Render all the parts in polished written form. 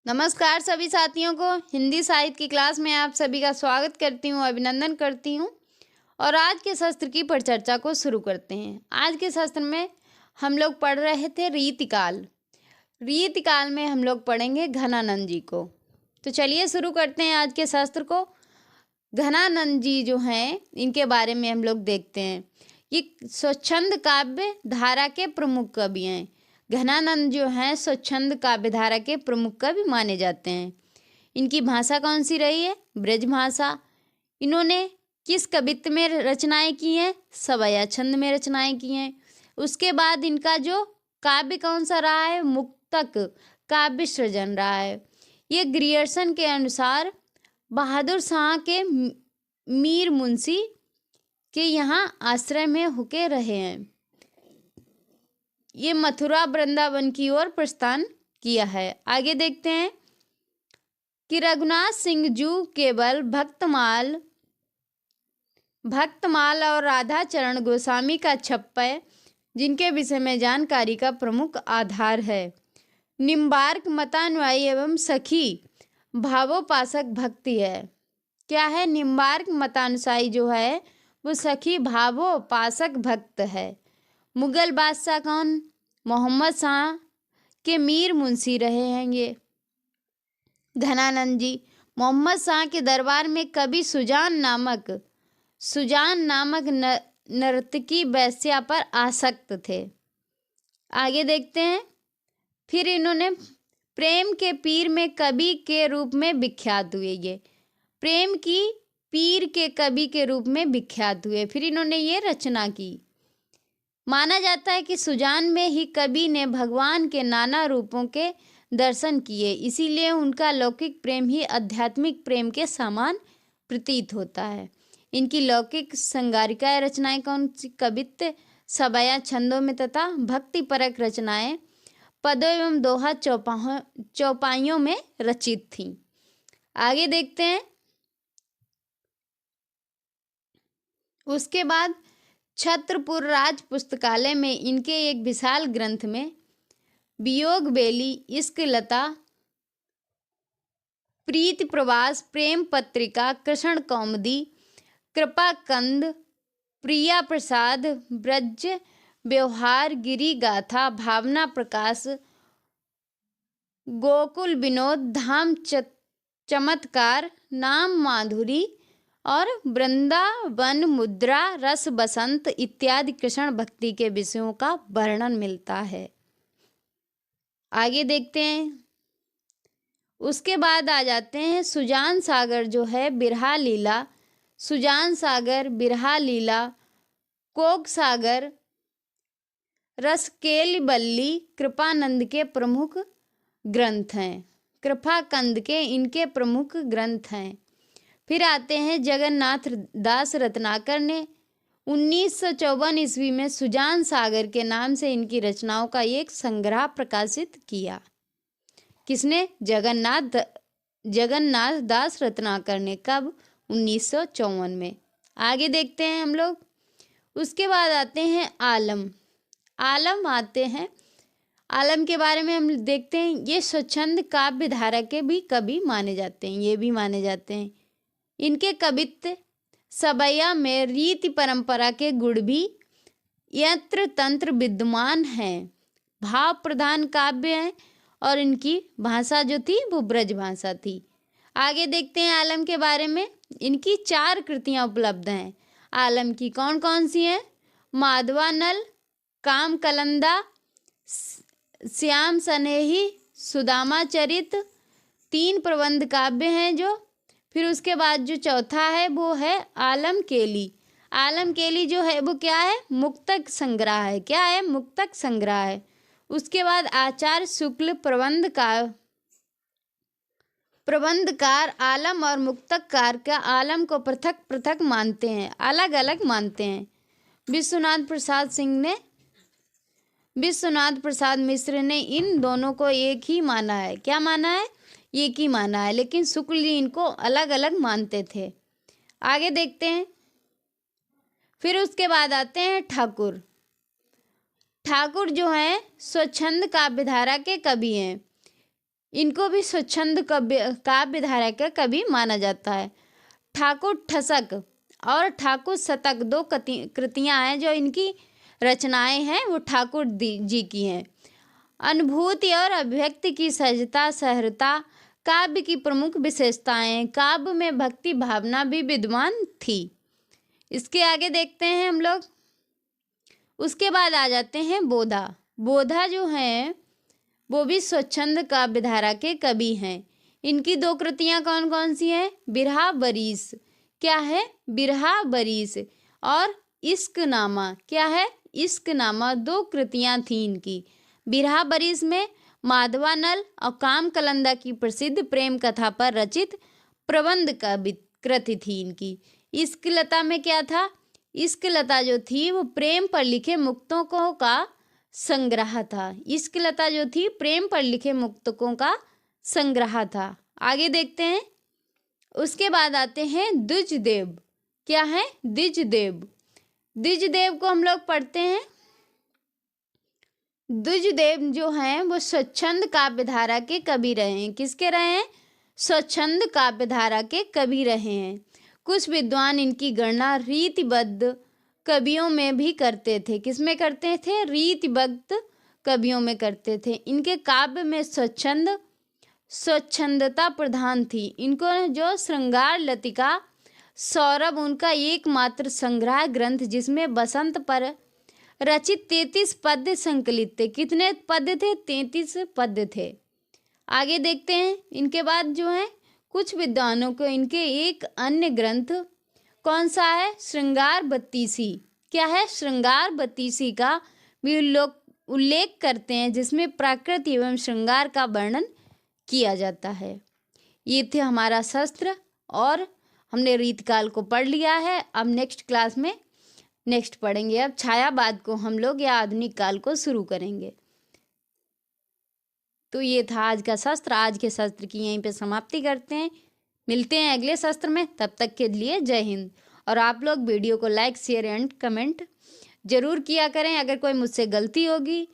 नमस्कार सभी साथियों को। हिंदी साहित्य की क्लास में आप सभी का स्वागत करती हूँ, अभिनंदन करती हूँ। और आज के शास्त्र की परिचर्चा को शुरू करते हैं। आज के शास्त्र में हम लोग पढ़ रहे थे रीतिकाल। रीतिकाल में हम लोग पढ़ेंगे घनानंद जी को। तो चलिए शुरू करते हैं आज के शास्त्र को। घनानंद जी जो हैं, इनके बारे में हम लोग देखते हैं। ये स्वच्छंद काव्य धारा के प्रमुख कवि हैं। घनानंद जो हैं स्वच्छंद काव्य धारा के प्रमुख कवि माने जाते हैं। इनकी भाषा कौन सी रही है? ब्रज भाषा। इन्होंने किस कवित्व में रचनाएं की हैं? सवैया छंद में रचनाएं की हैं। उसके बाद इनका जो काव्य कौन सा रहा है? मुक्तक काव्य सृजन रहा है। ये ग्रियर्सन के अनुसार बहादुर शाह के मीर मुंशी के यहाँ आश्रय में होके रहे हैं। ये मथुरा वृंदावन की ओर प्रस्थान किया है। आगे देखते हैं कि रघुनाथ सिंह जू केवल भक्तमाल और राधा चरण गोस्वामी का छप्पय जिनके विषय में जानकारी का प्रमुख आधार है। निम्बार्क मतानुयायी एवं सखी भावोपासक भक्ति है। क्या है? निम्बार्क मतानुसारी जो है वो सखी भावोपासक भक्त है। मुगल बादशाह कौन? मोहम्मद शाह के मीर मुंशी रहे हैं ये घनानंद जी। मोहम्मद शाह के दरबार में कवि सुजान नामक नर्तकी वैश्या पर आसक्त थे। आगे देखते हैं। फिर इन्होंने प्रेम के पीर में कवि के रूप में विख्यात हुए। ये प्रेम की पीर के कवि के रूप में विख्यात हुए। फिर इन्होंने ये रचना की। माना जाता है कि सुजान में ही कवि ने भगवान के नाना रूपों के दर्शन किए, इसीलिए उनका लौकिक प्रेम ही आध्यात्मिक प्रेम के समान प्रतीत होता है। इनकी लौकिक संगारिकाएं रचनाएं कौन सी? कवित्व सवैया छंदों में तथा भक्तिपरक रचनाएं पदों एवं दोहा चौपाइयों में रचित थीं। आगे देखते हैं। उसके बाद छत्रपुर राज पुस्तकालय में इनके एक विशाल ग्रंथ में वियोग बेली, इश्क लता, प्रीति प्रवास, प्रेम पत्रिका, कृष्ण कौमुदी, कृपा कंद, प्रिया प्रसाद, ब्रज व्यवहार, गिरी गाथा, भावना प्रकाश, गोकुल विनोद, धाम चमत्कार, नाम माधुरी और वृंदावन मुद्रा, रस बसंत इत्यादि कृष्ण भक्ति के विषयों का वर्णन मिलता है। आगे देखते हैं। उसके बाद आ जाते हैं सुजान सागर जो है बिरहा लीला, सुजान सागर, बिरहा लीला, कोक सागर, रसकेली बल्ली कृपानंद के प्रमुख ग्रंथ हैं। कृपाकंद के इनके प्रमुख ग्रंथ हैं। फिर आते हैं जगन्नाथ दास रत्नाकर ने 1954 ईस्वी में सुजान सागर के नाम से इनकी रचनाओं का एक संग्रह प्रकाशित किया। किसने? जगन्नाथ दास रत्नाकर ने। कब? 1954 में। आगे देखते हैं हम लोग। उसके बाद आते हैं आलम आते हैं। आलम के बारे में हम देखते हैं। ये स्वच्छंद काव्य धारा के भी कवि माने जाते हैं। ये भी माने जाते हैं। इनके कवित्व सवैया में रीति परंपरा के गुण भी यंत्र तंत्र विद्यमान हैं। भाव प्रधान काव्य हैं और इनकी भाषा जो थी वो ब्रज भाषा थी। आगे देखते हैं आलम के बारे में। इनकी 4 कृतियां उपलब्ध हैं। आलम की कौन कौन सी हैं? माधवानल, काम कलंदा, श्याम सनेही, सुदामा चरित, 3 प्रबंध काव्य हैं जो। फिर उसके बाद जो चौथा है वो है आलम केली। आलम केली जो है वो क्या है? मुक्तक संग्रह है। क्या है? मुक्तक संग्रह है। उसके बाद आचार्य शुक्ल प्रबंधकार आलम और मुक्तकार का आलम को पृथक पृथक मानते हैं, अलग अलग मानते हैं। विश्वनाथ प्रसाद मिश्र ने इन दोनों को एक ही माना है। क्या माना है? एक ही माना है, लेकिन शुक्ल जी इनको अलग अलग मानते थे। आगे देखते हैं। फिर उसके बाद आते हैं ठाकुर। ठाकुर जो हैं स्वच्छंद काव्य धारा के कवि हैं। इनको भी स्वच्छंद काव्य धारा का कवि माना जाता है। ठाकुर ठसक और ठाकुर शतक दो कृतियां हैं जो इनकी रचनाएं हैं, वो ठाकुर जी की हैं। अनुभूति और अभिव्यक्ति की सहजता सहजता काव्य की प्रमुख विशेषताएं। काव्य में भक्ति भावना भी विद्यमान थी। इसके आगे देखते हैं हम लोग। उसके बाद आ जाते हैं बोधा। बोधा जो हैं वो भी स्वच्छंद काव्य धारा के कवि हैं। इनकी दो कृतियां कौन कौन सी हैं? बिरहा बरीस, क्या है? बिरहा बरीस, और इश्कनामा, क्या है? इश्कनामा, दो कृतियां थी इनकी। बिरहा बरीस में माधवानल और काम कलंदा की प्रसिद्ध प्रेम कथा पर रचित प्रबंध कृति थी इनकी। इश्कलता में क्या था? इश्कलता जो थी वो प्रेम पर लिखे मुक्तकों का संग्रह था। इश्कलता जो थी प्रेम पर लिखे मुक्तकों का संग्रह था। आगे देखते हैं। उसके बाद आते हैं द्विजदेव, क्या है? द्विजदेव। द्विजदेव को हम लोग पढ़ते हैं। द्विजदेव जो हैं वो स्वच्छंद काव्य धारा के कवि रहे हैं। किसके रहे हैं? स्वच्छंद काव्य धारा के कवि रहे हैं। कुछ विद्वान इनकी गणना रीतिबद्ध कवियों में भी करते थे। किसमें करते थे? रीतिबद्ध कवियों में करते थे। इनके काव्य में स्वच्छंदता प्रधान थी। इनको जो श्रृंगार लतिका सौरभ उनका एकमात्र संग्रह ग्रंथ, जिसमें बसंत पर रचित 33 पद्य संकलित थे। कितने पद्य थे? 33 पद्य थे। आगे देखते हैं। इनके बाद जो है कुछ विद्वानों को इनके एक अन्य ग्रंथ कौन सा है? श्रृंगार बत्तीसी, क्या है? श्रृंगार बत्तीसी का भी लोग उल्लेख करते हैं, जिसमें प्रकृति एवं श्रृंगार का वर्णन किया जाता है। ये थे हमारा शास्त्र, और हमने रीतकाल को पढ़ लिया है। अब नेक्स्ट क्लास में नेक्स्ट पढ़ेंगे। अब छायावाद को हम लोग या आधुनिक काल को शुरू करेंगे। तो ये था आज का शास्त्र। आज के शास्त्र की यहीं पे समाप्ति करते हैं। मिलते हैं अगले शास्त्र में। तब तक के लिए जय हिंद। और आप लोग वीडियो को लाइक शेयर एंड कमेंट जरूर किया करें। अगर कोई मुझसे गलती होगी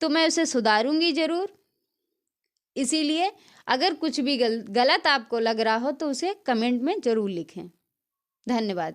तो मैं उसे सुधारूंगी ज़रूर। इसीलिए अगर कुछ भी गलत आपको लग रहा हो तो उसे कमेंट में ज़रूर लिखें। धन्यवाद।